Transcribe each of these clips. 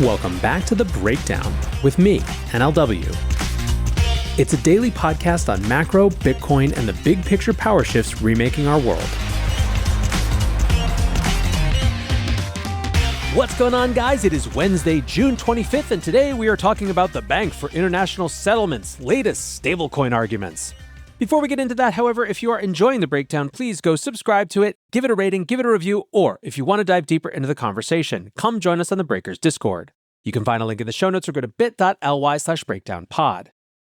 Welcome back to The Breakdown with me, NLW. It's a daily podcast on macro, Bitcoin, and the big picture power shifts remaking our world. What's going on, guys? It is Wednesday, June 25th, and today we are talking about the Bank for International Settlements' latest stablecoin arguments. Before we get into that, however, if you are enjoying The Breakdown, please go subscribe to it, give it a rating, give it a review, or if you want to dive deeper into the conversation, come join us on the Breakers Discord. You can find a link in the show notes or go to bit.ly/breakdownpod.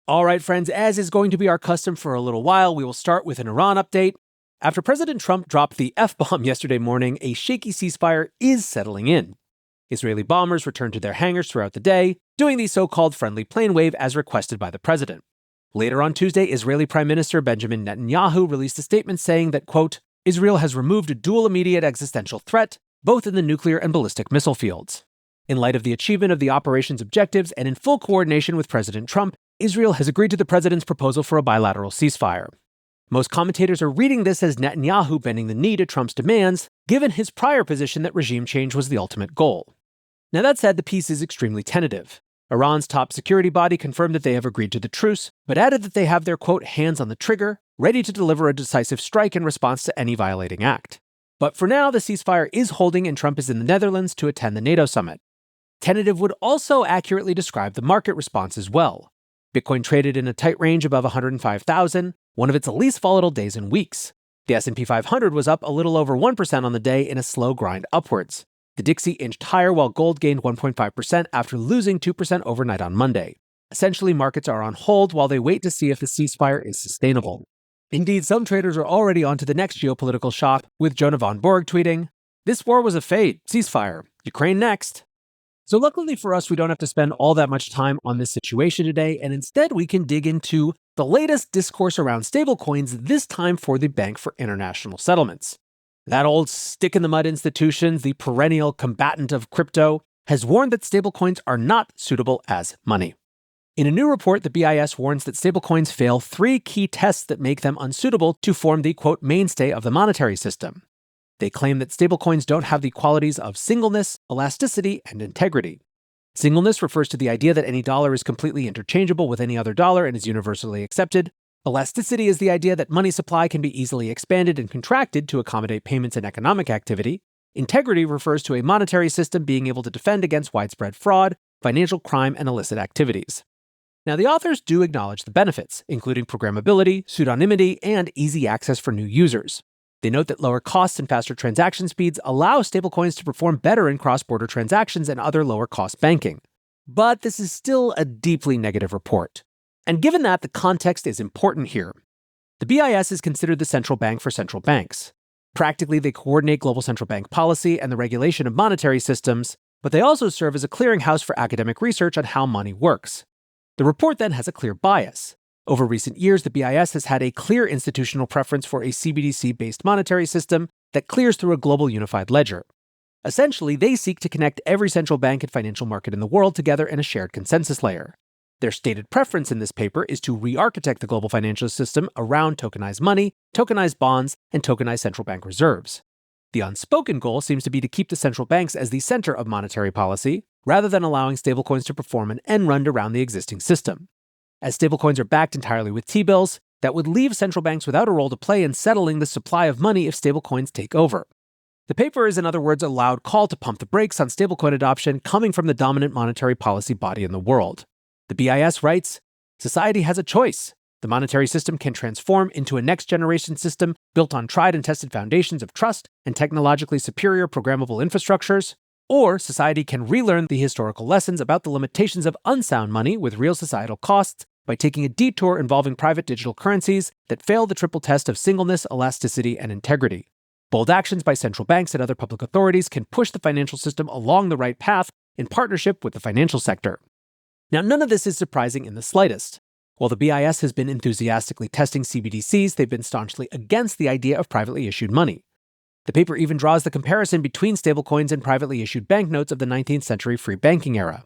All right, friends, as is going to be our custom for a little while, we will start with an Iran update. After President Trump dropped the F-bomb yesterday morning, a shaky ceasefire is settling in. Israeli bombers returned to their hangars throughout the day, doing the so-called friendly plane wave as requested by the president. Later on Tuesday, Israeli Prime Minister Benjamin Netanyahu released a statement saying that, quote, Israel has removed a dual immediate existential threat, both in the nuclear and ballistic missile fields. In light of the achievement of the operation's objectives and in full coordination with President Trump, Israel has agreed to the president's proposal for a bilateral ceasefire. Most commentators are reading this as Netanyahu bending the knee to Trump's demands, given his prior position that regime change was the ultimate goal. Now that said, the peace is extremely tentative. Iran's top security body confirmed that they have agreed to the truce, but added that they have their, quote, hands on the trigger, ready to deliver a decisive strike in response to any violating act. But for now, the ceasefire is holding and Trump is in the Netherlands to attend the NATO summit. Tentative would also accurately describe the market response as well. Bitcoin traded in a tight range above 105,000, one of its least volatile days in weeks. The S&P 500 was up a little over 1% on the day in a slow grind upwards. The Dixie inched higher while gold gained 1.5% after losing 2% overnight on Monday. Essentially, markets are on hold while they wait to see if the ceasefire is sustainable. Indeed, some traders are already on to the next geopolitical shock, with Jonah von Borg tweeting, "This war was a fade, ceasefire, Ukraine next." So luckily for us, we don't have to spend all that much time on this situation today, and instead we can dig into the latest discourse around stablecoins, this time for the Bank for International Settlements. That old stick-in-the-mud institution, the perennial combatant of crypto, has warned that stablecoins are not suitable as money. In a new report, the BIS warns that stablecoins fail 3 key tests that make them unsuitable to form the, quote, mainstay of the monetary system. They claim that stablecoins don't have the qualities of singleness, elasticity, and integrity. Singleness refers to the idea that any dollar is completely interchangeable with any other dollar and is universally accepted. Elasticity is the idea that money supply can be easily expanded and contracted to accommodate payments and economic activity. Integrity refers to a monetary system being able to defend against widespread fraud, financial crime, and illicit activities. Now, the authors do acknowledge the benefits, including programmability, pseudonymity, and easy access for new users. They note that lower costs and faster transaction speeds allow stablecoins to perform better in cross-border transactions and other lower-cost banking. But this is still a deeply negative report. And given that, the context is important here. The BIS is considered the central bank for central banks. Practically, they coordinate global central bank policy and the regulation of monetary systems, but they also serve as a clearinghouse for academic research on how money works. The report then has a clear bias. Over recent years, the BIS has had a clear institutional preference for a CBDC-based monetary system that clears through a global unified ledger. Essentially, they seek to connect every central bank and financial market in the world together in a shared consensus layer. Their stated preference in this paper is to re-architect the global financial system around tokenized money, tokenized bonds, and tokenized central bank reserves. The unspoken goal seems to be to keep the central banks as the center of monetary policy, rather than allowing stablecoins to perform an end run around the existing system. As stablecoins are backed entirely with T-bills, that would leave central banks without a role to play in settling the supply of money if stablecoins take over. The paper is, in other words, a loud call to pump the brakes on stablecoin adoption coming from the dominant monetary policy body in the world. The BIS writes, society has a choice. The monetary system can transform into a next-generation system built on tried and tested foundations of trust and technologically superior programmable infrastructures, or society can relearn the historical lessons about the limitations of unsound money with real societal costs by taking a detour involving private digital currencies that fail the triple test of singleness, elasticity, and integrity. Bold actions by central banks and other public authorities can push the financial system along the right path in partnership with the financial sector. Now, none of this is surprising in the slightest. While the BIS has been enthusiastically testing CBDCs, they've been staunchly against the idea of privately issued money. The paper even draws the comparison between stablecoins and privately issued banknotes of the 19th century free banking era.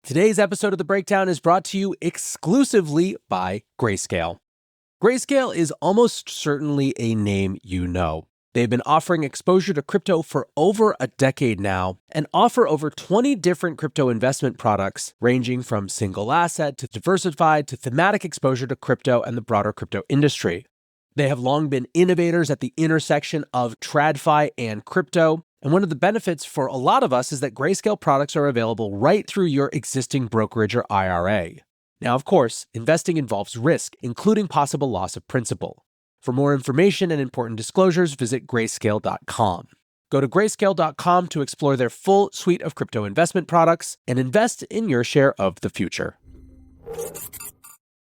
Today's episode of The Breakdown is brought to you exclusively by Grayscale. Grayscale is almost certainly a name you know. They've been offering exposure to crypto for over a decade now and offer over 20 different crypto investment products, ranging from single asset to diversified to thematic exposure to crypto and the broader crypto industry. They have long been innovators at the intersection of TradFi and crypto, and one of the benefits for a lot of us is that Grayscale products are available right through your existing brokerage or IRA. Now, of course, investing involves risk, including possible loss of principal. For more information and important disclosures, visit grayscale.com. Go to grayscale.com to explore their full suite of crypto investment products and invest in your share of the future.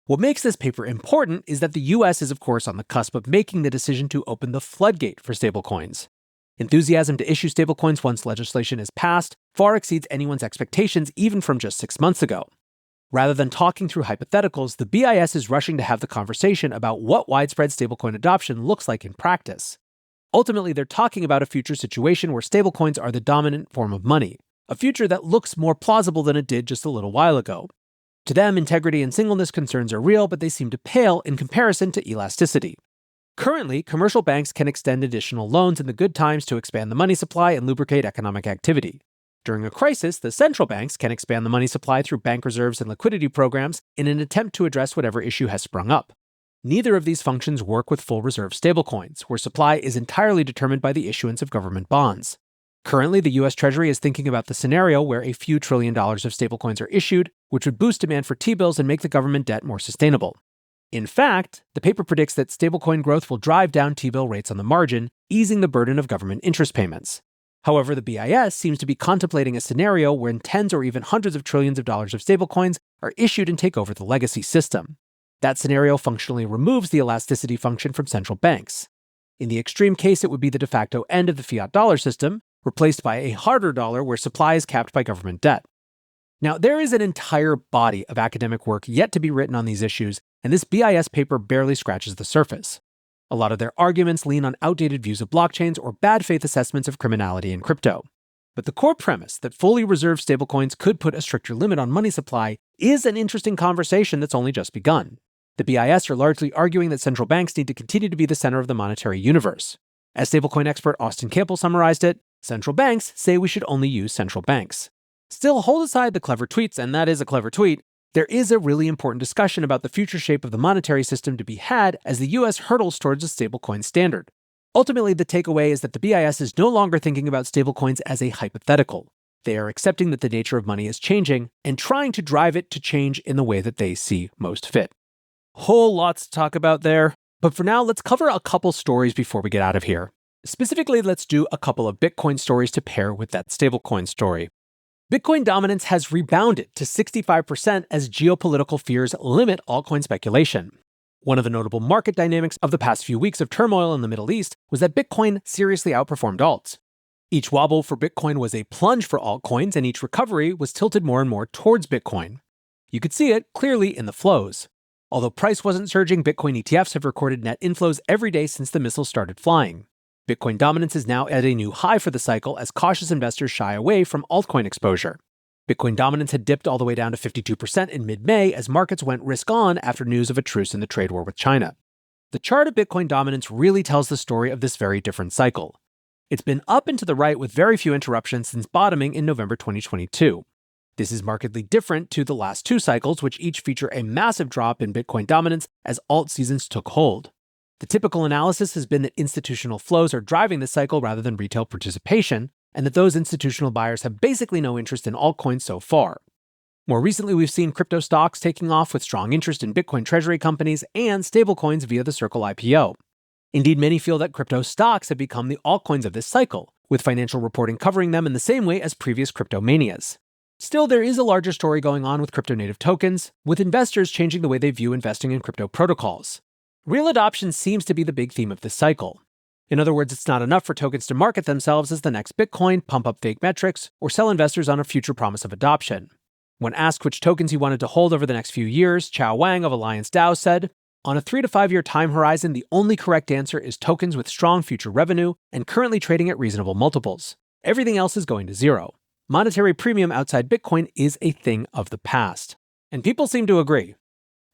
What makes this paper important is that the US is, of course, on the cusp of making the decision to open the floodgate for stablecoins. Enthusiasm to issue stablecoins once legislation is passed far exceeds anyone's expectations even from just 6 months ago. Rather than talking through hypotheticals, the BIS is rushing to have the conversation about what widespread stablecoin adoption looks like in practice. Ultimately, they're talking about a future situation where stablecoins are the dominant form of money, a future that looks more plausible than it did just a little while ago. To them, integrity and singleness concerns are real, but they seem to pale in comparison to elasticity. Currently, commercial banks can extend additional loans in the good times to expand the money supply and lubricate economic activity. During a crisis, the central banks can expand the money supply through bank reserves and liquidity programs in an attempt to address whatever issue has sprung up. Neither of these functions work with full reserve stablecoins, where supply is entirely determined by the issuance of government bonds. Currently, the US Treasury is thinking about the scenario where a few $1 trillion of stablecoins are issued, which would boost demand for T-bills and make the government debt more sustainable. In fact, the paper predicts that stablecoin growth will drive down T-bill rates on the margin, easing the burden of government interest payments. However, the BIS seems to be contemplating a scenario where tens or even hundreds of trillions of dollars of stablecoins are issued and take over the legacy system. That scenario functionally removes the elasticity function from central banks. In the extreme case, it would be the de facto end of the fiat dollar system, replaced by a harder dollar where supply is capped by government debt. Now, there is an entire body of academic work yet to be written on these issues, and this BIS paper barely scratches the surface. A lot of their arguments lean on outdated views of blockchains or bad faith assessments of criminality in crypto. But the core premise that fully reserved stablecoins could put a stricter limit on money supply is an interesting conversation that's only just begun. The BIS are largely arguing that central banks need to continue to be the center of the monetary universe. As stablecoin expert Austin Campbell summarized it, central banks say we should only use central banks. Still, hold aside the clever tweets, and that is a clever tweet, there is a really important discussion about the future shape of the monetary system to be had as the US hurdles towards a stablecoin standard. Ultimately, the takeaway is that the BIS is no longer thinking about stablecoins as a hypothetical. They are accepting that the nature of money is changing and trying to drive it to change in the way that they see most fit. Whole lots to talk about there, but for now, let's cover a couple stories before we get out of here. Specifically, let's do a couple of Bitcoin stories to pair with that stablecoin story. Bitcoin dominance has rebounded to 65% as geopolitical fears limit altcoin speculation. One of the notable market dynamics of the past few weeks of turmoil in the Middle East was that Bitcoin seriously outperformed alts. Each wobble for Bitcoin was a plunge for altcoins, and each recovery was tilted more and more towards Bitcoin. You could see it clearly in the flows. Although price wasn't surging, Bitcoin ETFs have recorded net inflows every day since the missiles started flying. Bitcoin dominance is now at a new high for the cycle as cautious investors shy away from altcoin exposure. Bitcoin dominance had dipped all the way down to 52% in mid-May as markets went risk-on after news of a truce in the trade war with China. The chart of Bitcoin dominance really tells the story of this very different cycle. It's been up and to the right with very few interruptions since bottoming in November 2022. This is markedly different to the last two cycles, which each feature a massive drop in Bitcoin dominance as alt seasons took hold. The typical analysis has been that institutional flows are driving this cycle rather than retail participation, and that those institutional buyers have basically no interest in altcoins so far. More recently, we've seen crypto stocks taking off with strong interest in Bitcoin treasury companies and stablecoins via the Circle IPO. Indeed, many feel that crypto stocks have become the altcoins of this cycle, with financial reporting covering them in the same way as previous crypto manias. Still, there is a larger story going on with crypto-native tokens, with investors changing the way they view investing in crypto protocols. Real adoption seems to be the big theme of this cycle. In other words, it's not enough for tokens to market themselves as the next Bitcoin, pump up fake metrics, or sell investors on a future promise of adoption. When asked which tokens he wanted to hold over the next few years, Chao Wang of Alliance DAO said, "On a 3 to 5 year time horizon, the only correct answer is tokens with strong future revenue and currently trading at reasonable multiples. Everything else is going to zero. Monetary premium outside Bitcoin is a thing of the past." And people seem to agree.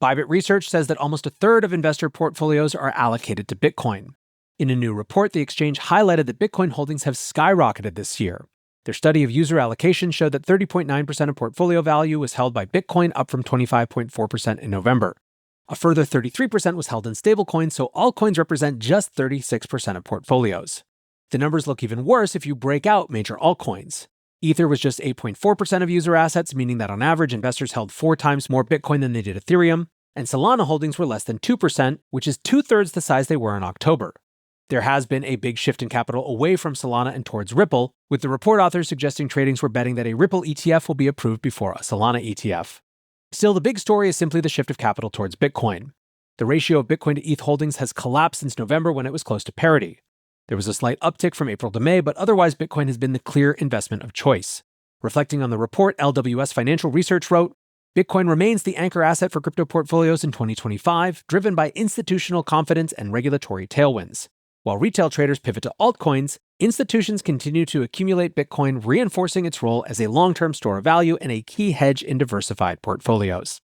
Bybit Research says that almost a third of investor portfolios are allocated to Bitcoin. In a new report, the exchange highlighted that Bitcoin holdings have skyrocketed this year. Their study of user allocation showed that 30.9% of portfolio value was held by Bitcoin, up from 25.4% in November. A further 33% was held in stablecoins, so altcoins represent just 36% of portfolios. The numbers look even worse if you break out major altcoins. Ether was just 8.4% of user assets, meaning that on average, investors held 4 times more Bitcoin than they did Ethereum, and Solana holdings were less than 2%, which is 2/3 the size they were in October. There has been a big shift in capital away from Solana and towards Ripple, with the report authors suggesting tradings were betting that a Ripple ETF will be approved before a Solana ETF. Still, the big story is simply the shift of capital towards Bitcoin. The ratio of Bitcoin to ETH holdings has collapsed since November, when it was close to parity. There was a slight uptick from April to May, but otherwise Bitcoin has been the clear investment of choice. Reflecting on the report, LWS Financial Research wrote, Bitcoin remains the anchor asset for crypto portfolios in 2025, driven by institutional confidence and regulatory tailwinds. While retail traders pivot to altcoins, institutions continue to accumulate Bitcoin, reinforcing its role as a long-term store of value and a key hedge in diversified portfolios.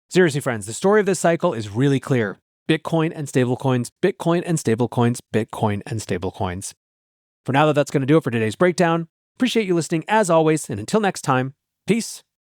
Seriously, friends, the story of this cycle is really clear. Bitcoin and stablecoins, Bitcoin and stablecoins, Bitcoin and stablecoins. For now, that's going to do it for today's breakdown. Appreciate you listening as always, and until next time, peace.